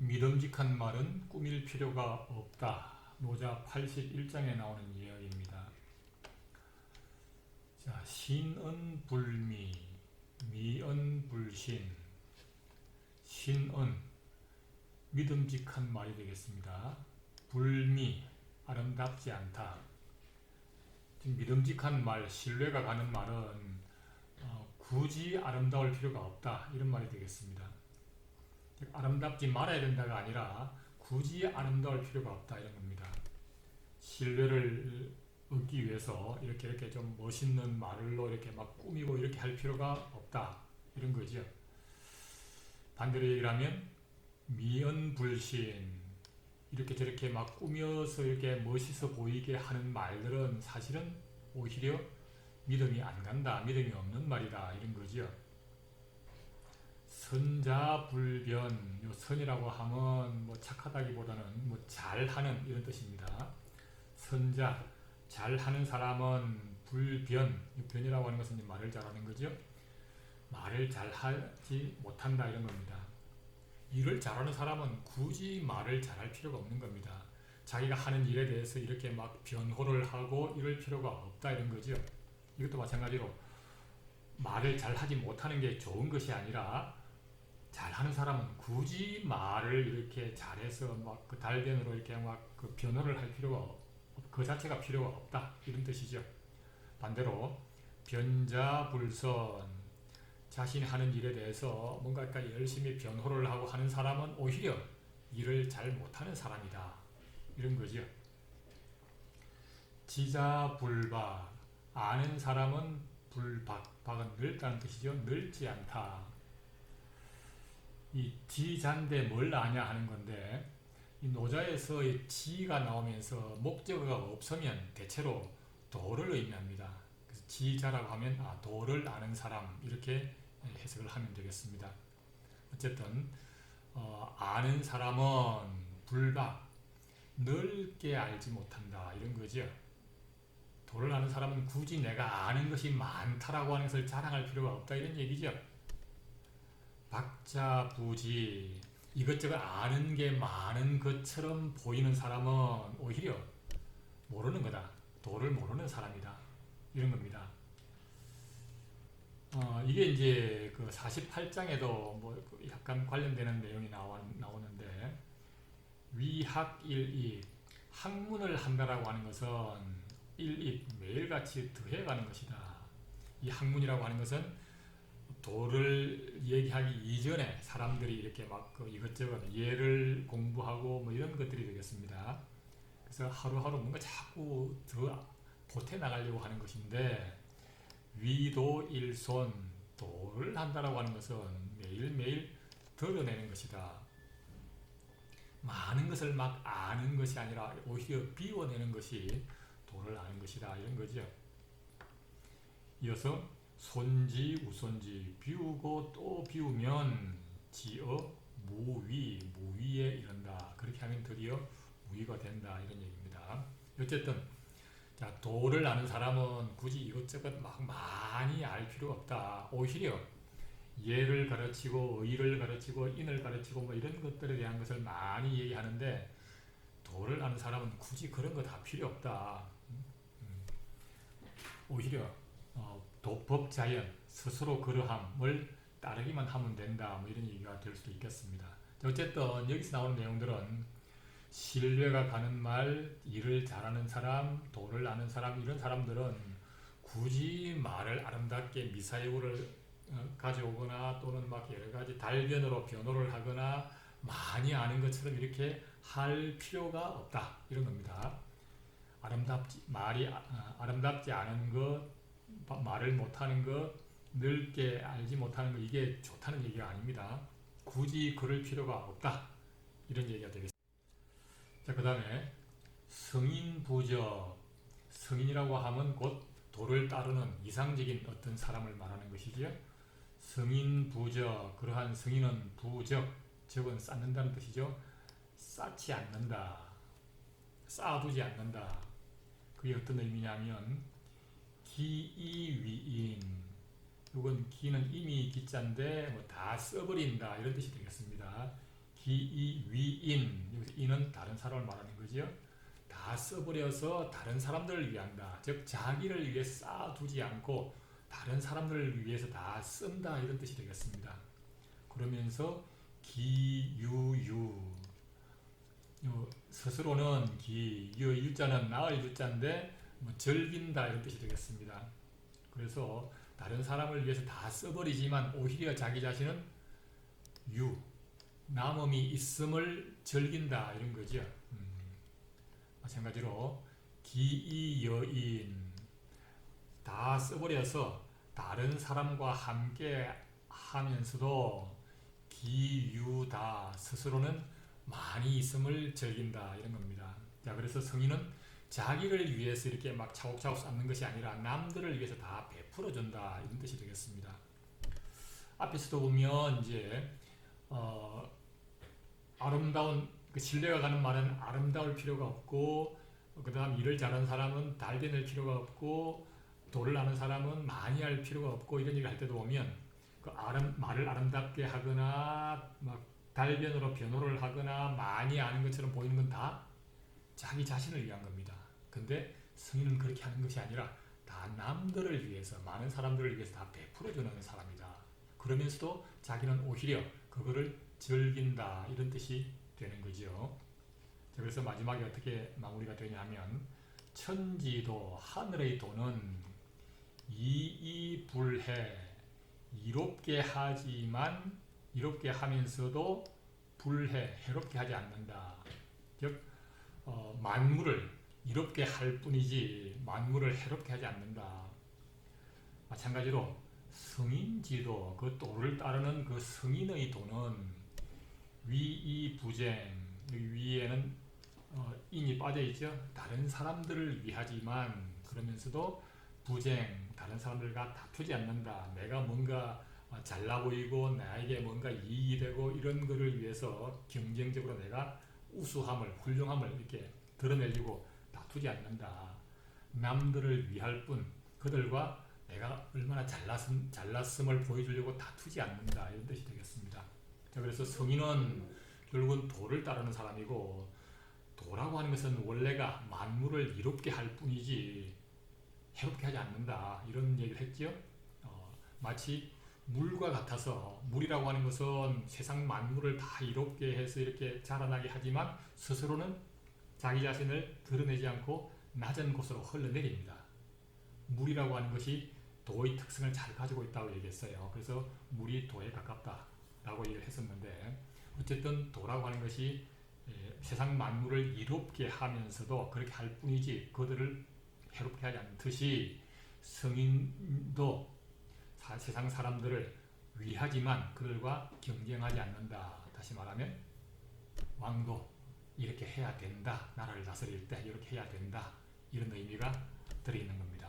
믿음직한 말은 꾸밀 필요가 없다. 노자 81장에 나오는 이야기입니다. 자, 신은불미, 미은불신. 신은 믿음직한 말이 되겠습니다. 불미, 아름답지 않다. 지금 믿음직한 말, 신뢰가 가는 말은 굳이 아름다울 필요가 없다, 이런 말이 되겠습니다. 아름답지 말아야 된다가 아니라 굳이 아름다울 필요가 없다, 이런 겁니다. 신뢰를 얻기 위해서 이렇게 좀 멋있는 말로 이렇게 막 꾸미고 이렇게 할 필요가 없다, 이런 거죠. 반대로 얘기를 하면 미언불신, 이렇게 저렇게 막 꾸며서 이렇게 멋있어 보이게 하는 말들은 사실은 오히려 믿음이 안 간다, 믿음이 없는 말이다, 이런 거죠. 선자불변, 요 선이라고 하면 뭐 착하다기보다는 뭐 잘하는 이런 뜻입니다. 선자, 잘하는 사람은 불변, 변이라고 하는 것은 말을 잘하는 거죠. 말을 잘하지 못한다, 이런 겁니다. 일을 잘하는 사람은 굳이 말을 잘할 필요가 없는 겁니다. 자기가 하는 일에 대해서 이렇게 막 변호를 하고 이럴 필요가 없다, 이런 거죠. 이것도 마찬가지로 말을 잘하지 못하는 게 좋은 것이 아니라 잘하는 사람은 굳이 말을 이렇게 잘해서 막 그 달변으로 이렇게 막 그 변호를 할 필요가 그 자체가 필요가 없다, 이런 뜻이죠. 반대로 변자불선, 자신이 하는 일에 대해서 뭔가 열심히 변호를 하고 하는 사람은 오히려 일을 잘 못하는 사람이다, 이런 거죠. 지자불박, 아는 사람은 불박, 박은 늙다는 뜻이죠. 늙지 않다. 이 지자인데 뭘 아냐 하는 건데, 이 노자에서 이 지가 나오면서 목적어가 없으면 대체로 도를 의미합니다. 그래서 지자라고 하면 도를 아는 사람, 이렇게 해석을 하면 되겠습니다. 어쨌든 아는 사람은 불박, 넓게 알지 못한다, 이런 거죠. 도를 아는 사람은 굳이 내가 아는 것이 많다라고 하는 것을 자랑할 필요가 없다, 이런 얘기죠. 박자부지, 이것저것 아는 게 많은 것처럼 보이는 사람은 오히려 모르는 거다, 도를 모르는 사람이다, 이런 겁니다. 이게 이제 그 48장에도 뭐 약간 관련되는 내용이 나오는데, 위학일입, 학문을 한다라고 하는 것은 일입, 매일같이 더해가는 것이다. 이 학문이라고 하는 것은 도를 얘기하기 이전에 사람들이 이렇게 막 그 이것저것 예를 공부하고 뭐 이런 것들이 되겠습니다. 그래서 하루하루 뭔가 자꾸 더 보태 나가려고 하는 것인데, 위도일손, 도를 한다라고 하는 것은 매일매일 드러내는 것이다. 많은 것을 막 아는 것이 아니라 오히려 비워내는 것이 도를 아는 것이다, 이런 거죠. 이어서 손지, 우손지, 비우고 또 비우면 지어 무위, 무위에 이른다. 그렇게 하면 드디어 무위가 된다, 이런 얘기입니다. 어쨌든 자, 도를 아는 사람은 굳이 이것저것 막 많이 알 필요가 없다. 오히려 예를 가르치고 의를 가르치고 인을 가르치고 뭐 이런 것들에 대한 것을 많이 얘기하는데, 도를 아는 사람은 굳이 그런 거 다 필요 없다. 오히려 도법자연, 스스로 그러함을 따르기만 하면 된다, 뭐 이런 얘기가 될 수도 있겠습니다. 어쨌든 여기서 나오는 내용들은 신뢰가 가는 말, 일을 잘하는 사람, 도를 아는 사람, 이런 사람들은 굳이 말을 아름답게 미사여구를 가져오거나 또는 막 여러 가지 달변으로 변호를 하거나 많이 아는 것처럼 이렇게 할 필요가 없다, 이런 겁니다. 아름답지 않은 것, 말을 못하는 것, 넓게 알지 못하는 것, 이게 좋다는 얘기가 아닙니다. 굳이 그럴 필요가 없다, 이런 얘기가 되겠습니다. 자, 그 다음에 성인부적, 성인이라고 하면 곧 도를 따르는 이상적인 어떤 사람을 말하는 것이지요. 성인부적, 그러한 성인은 부적, 적은 쌓는다는 뜻이죠. 쌓지 않는다, 쌓아두지 않는다. 그게 어떤 의미냐면 기이위인, 이건 기는 이미 기자인데 뭐 다 써버린다, 이런 뜻이 되겠습니다. 기이 위인, 여기서 인은 다른 사람을 말하는 거죠. 다 써버려서 다른 사람들을 위한다. 즉 자기를 위해 쌓아두지 않고 다른 사람들을 위해서 다 쓴다, 이런 뜻이 되겠습니다. 그러면서 기유유, 스스로는 유자는 나을 유자인데 즐긴다, 이런 뜻이 되겠습니다. 그래서 다른 사람을 위해서 다 써버리지만 오히려 자기 자신은 남음이 있음을 즐긴다, 이런 거죠. 마찬가지로 기이여인, 다 써버려서 다른 사람과 함께 하면서도 기유다, 스스로는 많이 있음을 즐긴다, 이런 겁니다. 자, 그래서 성인은 자기를 위해서 이렇게 막 차곡차곡 쌓는 것이 아니라 남들을 위해서 다 베풀어준다, 이런 뜻이 되겠습니다. 앞에서도 보면 이제 아름다운, 신뢰가 가는 말은 아름다울 필요가 없고, 그 다음 일을 잘하는 사람은 달변할 필요가 없고, 도를 아는 사람은 많이 할 필요가 없고, 이런 얘기를 할 때도 보면 말을 아름답게 하거나 막 달변으로 변호를 하거나 많이 아는 것처럼 보이는 건 다 자기 자신을 위한 겁니다. 근데 성인은 그렇게 하는 것이 아니라 다 남들을 위해서, 많은 사람들을 위해서 다 베풀어주는 사람이다. 그러면서도 자기는 오히려 그거를 즐긴다, 이런 뜻이 되는 거죠. 자, 그래서 마지막에 어떻게 마무리가 되냐면, 천지도, 하늘의 도는 이이불해, 이롭게 하지만 이롭게 하면서도 불해, 해롭게 하지 않는다. 즉 만물을 이롭게 할 뿐이지 만물을 해롭게 하지 않는다. 마찬가지로 성인지도, 그 도를 따르는 그 성인의 도는 위이부쟁, 위에는 인이 빠져 있죠. 다른 사람들을 위하지만 그러면서도 부쟁, 다른 사람들과 다투지 않는다. 내가 뭔가 잘나 보이고 나에게 뭔가 이익이 되고 이런 거를 위해서 경쟁적으로 내가 우수함을, 훌륭함을 이렇게 드러내려고 다투지 않는다. 남들을 위할 뿐 그들과 내가 얼마나 잘났음을 보여주려고 다투지 않는다, 이런 뜻이 되겠습니다. 자, 그래서 성인은 결국은 도를 따르는 사람이고, 도라고 하는 것은 원래가 만물을 이롭게 할 뿐이지 해롭게 하지 않는다, 이런 얘기를 했죠. 마치 물과 같아서, 물이라고 하는 것은 세상 만물을 다 이롭게 해서 이렇게 자라나게 하지만 스스로는 자기 자신을 드러내지 않고 낮은 곳으로 흘러내립니다. 물이라고 하는 것이 도의 특성을 잘 가지고 있다고 얘기했어요. 그래서 물이 도에 가깝다라고 얘기를 했었는데, 어쨌든 도라고 하는 것이 세상 만물을 이롭게 하면서도 그렇게 할 뿐이지 그들을 해롭게 하지 않듯이, 성인도 세상 사람들을 위하지만 그들과 경쟁하지 않는다. 다시 말하면 왕도 이렇게 해야 된다, 나라를 다스릴 때 이렇게 해야 된다, 이런 의미가 들어있는 겁니다.